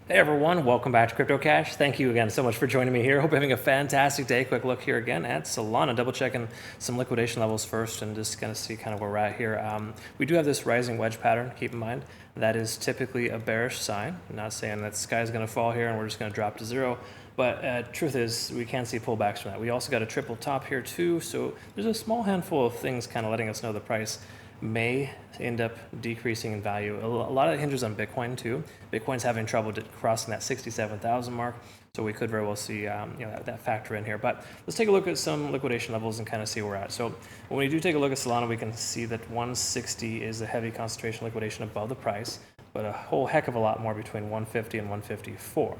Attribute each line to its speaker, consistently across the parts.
Speaker 1: Hey everyone, welcome back to Crypto Cash. Thank you again so much for joining me here. Hope you're having a fantastic day. Quick look here again at Solana, double checking some liquidation levels first and just gonna see kind of where we're at here. We do have this rising wedge pattern, keep in mind. That is typically a bearish sign. I'm not saying that the sky is gonna fall here and we're just gonna drop to zero, but truth is we can see pullbacks from that. We also got a triple top here too, so there's a small handful of things kind of letting us know the price may end up decreasing in value. A lot of it hinges on Bitcoin too. Bitcoin's having trouble crossing that 67,000 mark, so we could very well see that factor in here. But let's take a look at some liquidation levels and kind of see where we're at. So when we do take a look at Solana, we can see that 160 is a heavy concentration liquidation above the price, but a whole heck of a lot more between 150 and 154.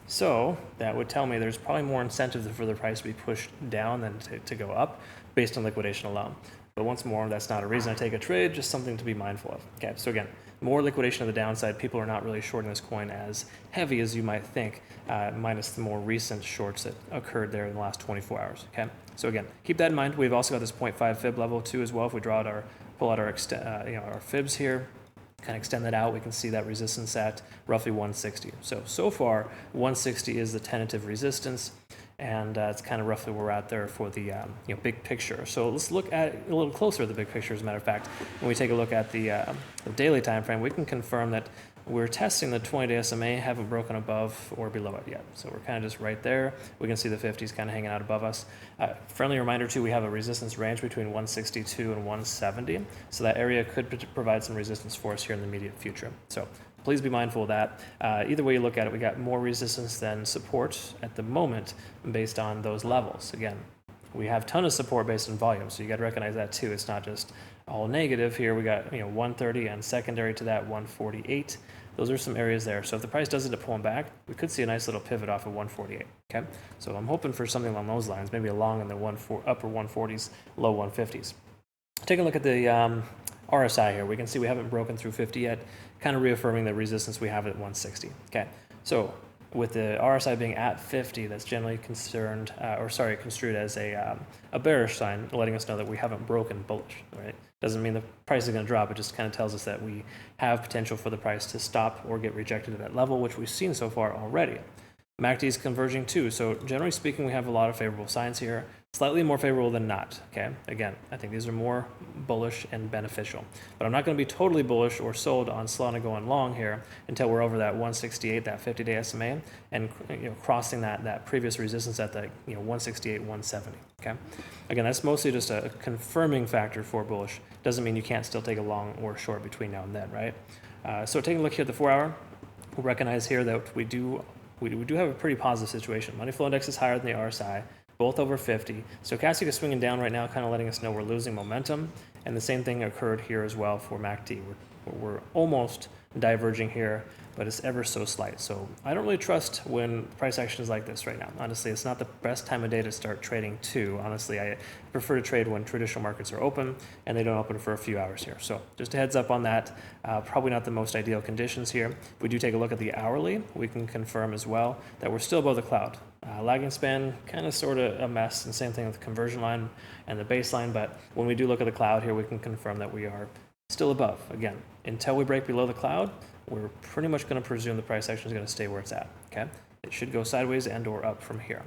Speaker 1: So that would tell me there's probably more incentive for the price to be pushed down than to go up based on liquidation alone. But once more, that's not a reason to take a trade, just something to be mindful of. Okay, so again, more liquidation of the downside. People are not really shorting this coin as heavy as you might think, minus the more recent shorts that occurred there in the last 24 hours. Okay, so again, keep that in mind. We've also got this 0.5 fib level too as well. If we pull out our fibs here, kind of extend that out, we can see that resistance at roughly 160. So far, 160 is the tentative resistance, and it's kind of roughly where we're at there for the big picture. So let's look at a little closer at the big picture. As a matter of fact, when we take a look at the daily time frame, we can confirm that we're testing the 20-day SMA, haven't broken above or below it yet. So we're kind of just right there. We can see the 50s kind of hanging out above us. Friendly reminder too, we have a resistance range between 162 and 170. So that area could provide some resistance for us here in the immediate future. So please be mindful of that. Either way you look at it, we got more resistance than support at the moment based on those levels. Again, we have a ton of support based on volume, so you got to recognize that too. It's not just all negative here. We got 130 and secondary to that 148. Those are some areas there. So if the price does end up pulling back, we could see a nice little pivot off of 148. Okay, so I'm hoping for something along those lines, maybe along in the upper 140s, low 150s. Take a look at the RSI here. We can see we haven't broken through 50 yet, kind of reaffirming the resistance we have at 160. Okay, so with the RSI being at 50, that's generally construed as a bearish sign, letting us know that we haven't broken bullish, right? Doesn't mean the price is going to drop. It just kind of tells us that we have potential for the price to stop or get rejected at that level, which we've seen so far already. MACD is converging too, so generally speaking, we have a lot of favorable signs here, slightly more favorable than not, okay? Again, I think these are more bullish and beneficial, but I'm not going to be totally bullish or sold on Solana going long here until we're over that 168, that 50-day SMA, and crossing that previous resistance at the 168, 170, okay? Again, that's mostly just a confirming factor for bullish. Doesn't mean you can't still take a long or short between now and then, right? So taking a look here at the 4-hour, we'll recognize here that we do have a pretty positive situation. Money flow index is higher than the RSI, both over 50. Stochastic is swinging down right now, kind of letting us know we're losing momentum. And the same thing occurred here as well for MACD. We're almost diverging here, but it's ever so slight. So I don't really trust when price action is like this right now. Honestly, it's not the best time of day to start trading too. Honestly, I prefer to trade when traditional markets are open and they don't open for a few hours here. So just a heads up on that. Probably not the most ideal conditions here. If we do take a look at the hourly, we can confirm as well that we're still above the cloud. Lagging span, kind of sort of a mess, and same thing with the conversion line and the baseline, but when we do look at the cloud here, we can confirm that we are still above. Again, until we break below the cloud, we're pretty much going to presume the price action is going to stay where it's at, okay? It should go sideways and or up from here.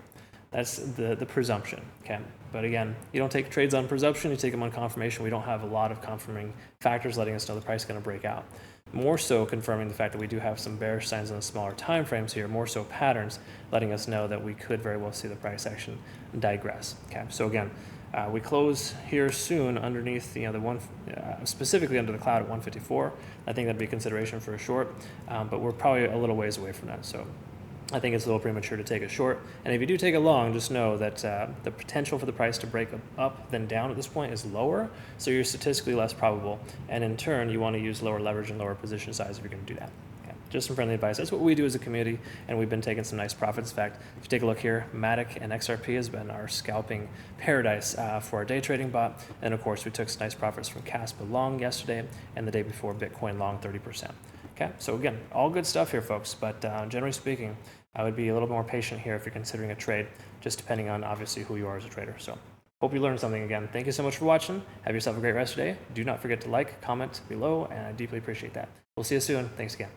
Speaker 1: That's the presumption, okay? But again, you don't take trades on presumption, you take them on confirmation. We don't have a lot of confirming factors letting us know the price is going to break out. More so confirming the fact that we do have some bearish signs on the smaller time frames here, more so patterns letting us know that we could very well see the price action digress, okay? So again, we close here soon underneath specifically under the cloud at 154. I think that'd be a consideration for a short, but we're probably a little ways away from that. So I think it's a little premature to take a short. And if you do take a long, just know that the potential for the price to break up than down at this point is lower, so you're statistically less probable. And in turn, you want to use lower leverage and lower position size if you're going to do that. Okay. Just some friendly advice. That's what we do as a community, and we've been taking some nice profits. In fact, if you take a look here, Matic and XRP has been our scalping paradise for our day trading bot. And of course, we took some nice profits from Caspa long yesterday, and the day before Bitcoin long 30%. Okay, so again, all good stuff here, folks, but generally speaking, I would be a little more patient here if you're considering a trade, just depending on obviously who you are as a trader. So hope you learned something again. Thank you so much for watching. Have yourself a great rest of the day. Do not forget to like, comment below, and I deeply appreciate that. We'll see you soon. Thanks again.